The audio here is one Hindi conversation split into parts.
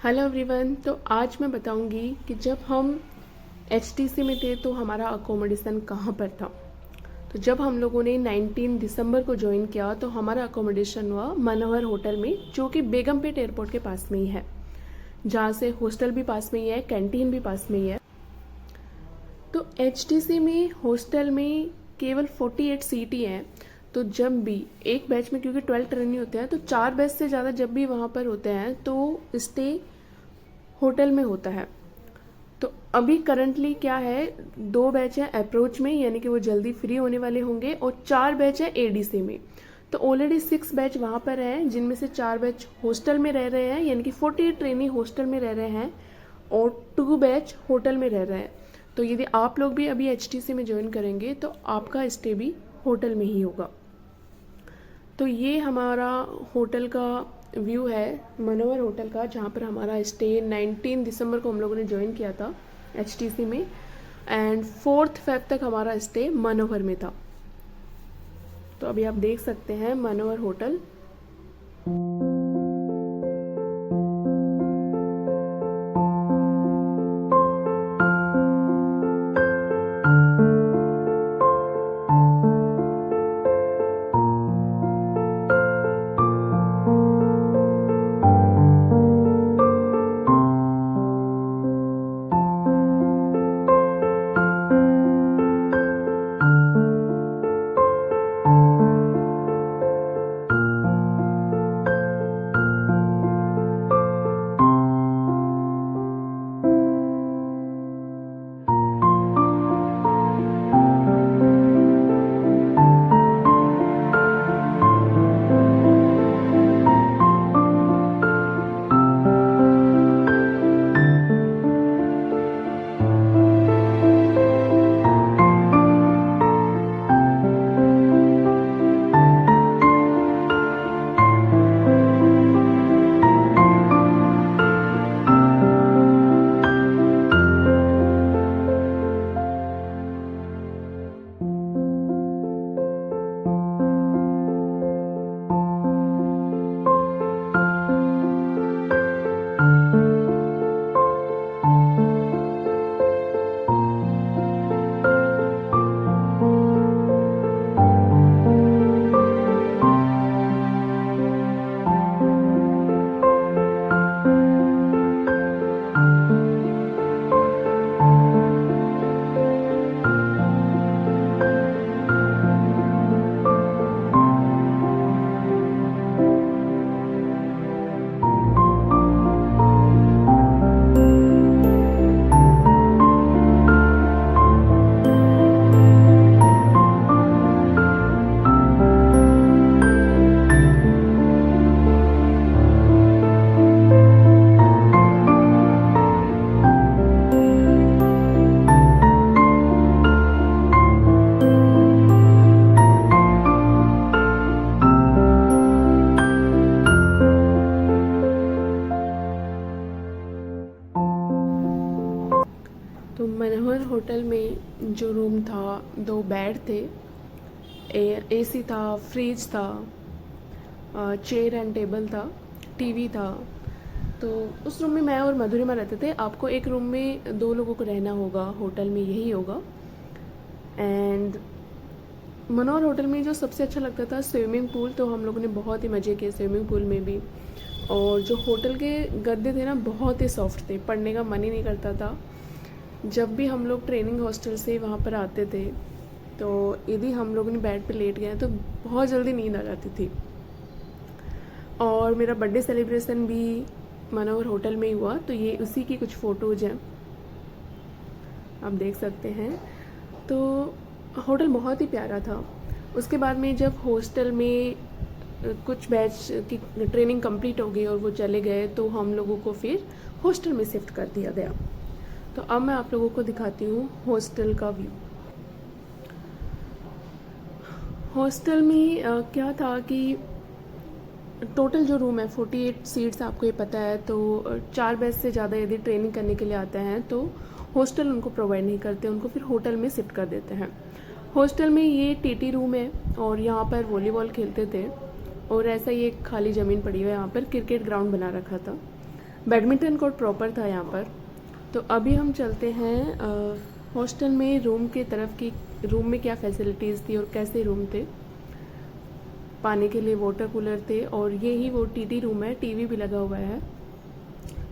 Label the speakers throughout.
Speaker 1: Hello everyone. तो आज मैं बताऊंगी कि जब हम एचटीसी में थे तो हमारा अकोमोडेशन कहाँ पर था। तो जब हम लोगों ने 19 दिसंबर को ज्वाइन किया तो हमारा अकोमोडेशन हुआ मनोहर होटल में, जो कि बेगमपेट एयरपोर्ट के पास में ही है, जहाँ से हॉस्टल भी पास में ही है, कैंटीन भी पास में ही है। तो एचटीसी में हॉस्टल में केवल 48 सीट ही हैं। तो जब भी एक बैच में, क्योंकि 12 ट्रेनी होते हैं, तो 4 बैच से ज़्यादा जब भी वहाँ पर होते हैं तो स्टे होटल में होता है। तो अभी करंटली क्या है, 2 बैच है अप्रोच में, यानी कि वो जल्दी फ्री होने वाले होंगे, और 4 बैच है एडीसी में। तो ऑलरेडी 6 बैच वहाँ पर हैं, जिनमें से 4 बैच हॉस्टल में रह रहे हैं, यानी कि 48 ट्रेनी हॉस्टल में रह रहे हैं और 2 बैच होटल में रह रहे हैं। तो यदि आप लोग भी अभी एचटीसी में ज्वाइन करेंगे तो आपका स्टे भी होटल में ही होगा। तो ये हमारा होटल का व्यू है, मनोहर होटल का, जहाँ पर हमारा स्टे 19 दिसंबर को हम लोगों ने ज्वाइन किया था एचटीसी में, एंड 4 फेब तक हमारा स्टे मनोहर में था। तो अभी आप देख सकते हैं मनोहर होटल। तो मनोहर होटल में जो रूम था, 2 बेड थे, एसी था, फ्रिज था, चेयर एंड टेबल था, टीवी था। तो उस रूम में मैं और मधुरिमा रहते थे। आपको एक रूम में 2 लोगों को रहना होगा, होटल में यही होगा। एंड मनोहर होटल में जो सबसे अच्छा लगता था, स्विमिंग पूल। तो हम लोगों ने बहुत ही मज़े किए स्विमिंग पूल में भी। और जो होटल के गद्दे थे ना, बहुत ही सॉफ्ट थे, पढ़ने का मन ही नहीं करता था। जब भी हम लोग ट्रेनिंग हॉस्टल से वहाँ पर आते थे तो यदि हम लोगों ने बेड पे लेट गए तो बहुत जल्दी नींद आ जाती थी। और मेरा बर्थडे सेलिब्रेशन भी मनोहर होटल में ही हुआ। तो ये उसी की कुछ फ़ोटोज़ हैं, आप देख सकते हैं। तो होटल बहुत ही प्यारा था। उसके बाद में जब हॉस्टल में कुछ बैच की ट्रेनिंग कंप्लीट हो गई और वो चले गए, तो हम लोगों को फिर हॉस्टल में शिफ्ट कर दिया गया। तो अब मैं आप लोगों को दिखाती हूँ हॉस्टल का व्यू। हॉस्टल में क्या था कि टोटल जो रूम है 48 सीट्स, आपको ये पता है। तो 4 बैच से ज़्यादा यदि ट्रेनिंग करने के लिए आते हैं तो हॉस्टल उनको प्रोवाइड नहीं करते, उनको फिर होटल में शिफ्ट कर देते हैं। हॉस्टल में ये टीटी रूम है और यहाँ पर वॉलीबॉल खेलते थे, और ऐसा ही एक खाली ज़मीन पड़ी हुई है, यहाँ पर क्रिकेट ग्राउंड बना रखा था। बैडमिंटन कोर्ट प्रॉपर था यहाँ पर। तो अभी हम चलते हैं हॉस्टल में रूम की तरफ की, रूम में क्या फैसिलिटीज़ थी और कैसे रूम थे। पानी के लिए वाटर कूलर थे और ये ही वो टीटी रूम है, टीवी भी लगा हुआ है,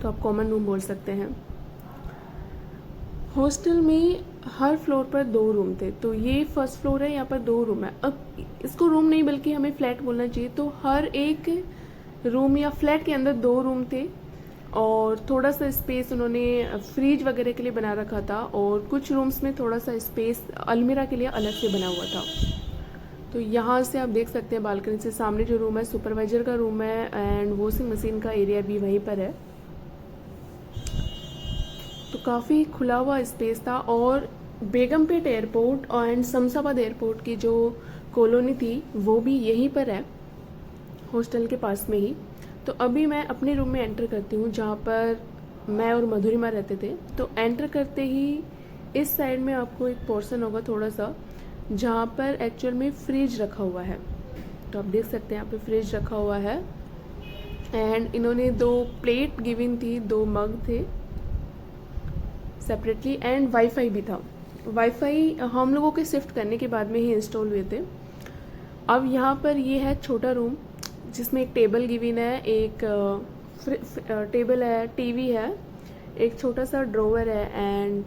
Speaker 1: तो आप कॉमन रूम बोल सकते हैं। हॉस्टल में हर फ्लोर पर 2 रूम थे, तो ये फर्स्ट फ्लोर है, यहाँ पर 2 रूम है। अब इसको रूम नहीं बल्कि हमें फ्लैट बोलना चाहिए। तो हर एक रूम या फ्लैट के अंदर 2 रूम थे और थोड़ा सा स्पेस उन्होंने फ्रिज वगैरह के लिए बना रखा था और कुछ रूम्स में थोड़ा सा स्पेस अलमीरा के लिए अलग से बना हुआ था। तो यहाँ से आप देख सकते हैं बालकनी से सामने जो रूम है सुपरवाइजर का रूम है एंड वॉशिंग मशीन का एरिया भी वहीं पर है। तो काफ़ी खुला हुआ स्पेस था और Begumpet airport and Shamshabad airport की जो कॉलोनी थी वो भी यहीं पर है, हॉस्टल के पास में ही। तो अभी मैं अपने रूम में एंटर करती हूँ जहाँ पर मैं और मधुरिमा रहते थे। तो एंटर करते ही इस साइड में आपको एक पोर्शन होगा थोड़ा सा जहाँ पर एक्चुअल में फ्रिज रखा हुआ है। तो आप देख सकते हैं यहाँ पे फ्रिज रखा हुआ है एंड इन्होंने 2 प्लेट गिवन थी, 2 मग थे सेपरेटली एंड वाईफाई भी था। वाईफाई हम लोगों के शिफ्ट करने के बाद में ही इंस्टॉल हुए थे। अब यहाँ पर ये है छोटा रूम जिसमें एक टेबल गिवन है, एक टेबल है, टीवी है, एक छोटा सा ड्रॉवर है एंड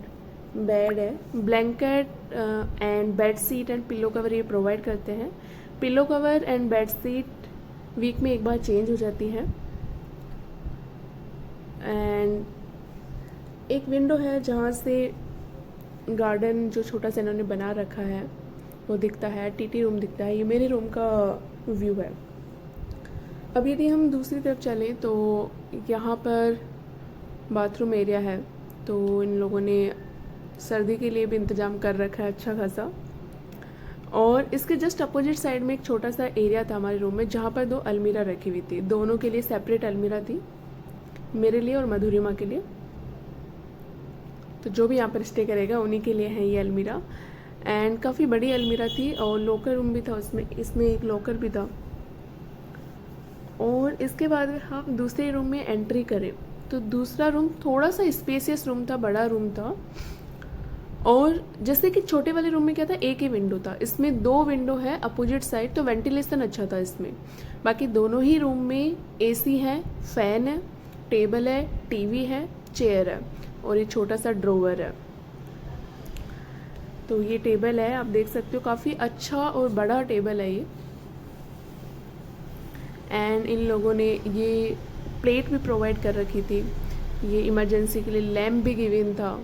Speaker 1: बेड है। Blanket and bed sheet and pillow cover ये प्रोवाइड करते हैं। Pillow cover and bed sheet week में एक बार चेंज हो जाती है एंड एक विंडो है जहाँ से गार्डन जो छोटा सा इन्होंने बना रखा है वो दिखता है। टीटी रूम दिखता है। ये मेरे रूम का व्यू है। अब यदि हम दूसरी तरफ चलें तो यहाँ पर बाथरूम एरिया है, तो इन लोगों ने सर्दी के लिए भी इंतज़ाम कर रखा है अच्छा खासा। और इसके जस्ट अपोजिट साइड में एक छोटा सा एरिया था हमारे रूम में जहाँ पर 2 अलमीरा रखी हुई थी। दोनों के लिए सेपरेट अलमीरा थी, मेरे लिए और मधुरिमा के लिए। तो जो भी यहाँ पर स्टे करेगा उन्हीं के लिए है ये अलमीरा एंड काफ़ी बड़ी अलमीरा थी और लॉकर रूम भी था उसमें, इसमें एक लॉकर भी था। और इसके बाद हम दूसरे रूम में एंट्री करें तो दूसरा रूम थोड़ा सा स्पेसियस रूम था, बड़ा रूम था। और जैसे कि छोटे वाले रूम में क्या था, एक ही विंडो था, इसमें 2 विंडो है अपोजिट साइड, तो वेंटिलेशन अच्छा था इसमें। बाकी दोनों ही रूम में एसी है, फैन है, टेबल है, टीवी है, चेयर है और ये छोटा सा ड्रॉवर है। तो ये टेबल है, आप देख सकते हो काफ़ी अच्छा और बड़ा टेबल है ये। एंड इन लोगों ने ये प्लेट भी प्रोवाइड कर रखी थी। ये इमरजेंसी के लिए लैम्प भी गिवन था।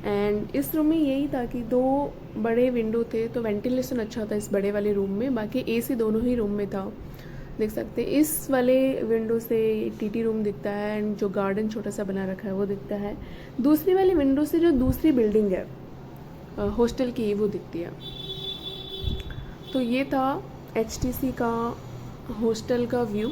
Speaker 1: एंड इस रूम में यही था कि 2 बड़े विंडो थे तो वेंटिलेशन अच्छा था इस बड़े वाले रूम में। बाकी एसी दोनों ही रूम में था, देख सकते हैं। इस वाले विंडो से टीटी रूम दिखता है एंड जो गार्डन छोटा सा बना रखा है वो दिखता है। दूसरी वाली विंडो से जो दूसरी बिल्डिंग है हॉस्टल की वो दिखती है। तो ये था एचटीसी का हॉस्टल का व्यू।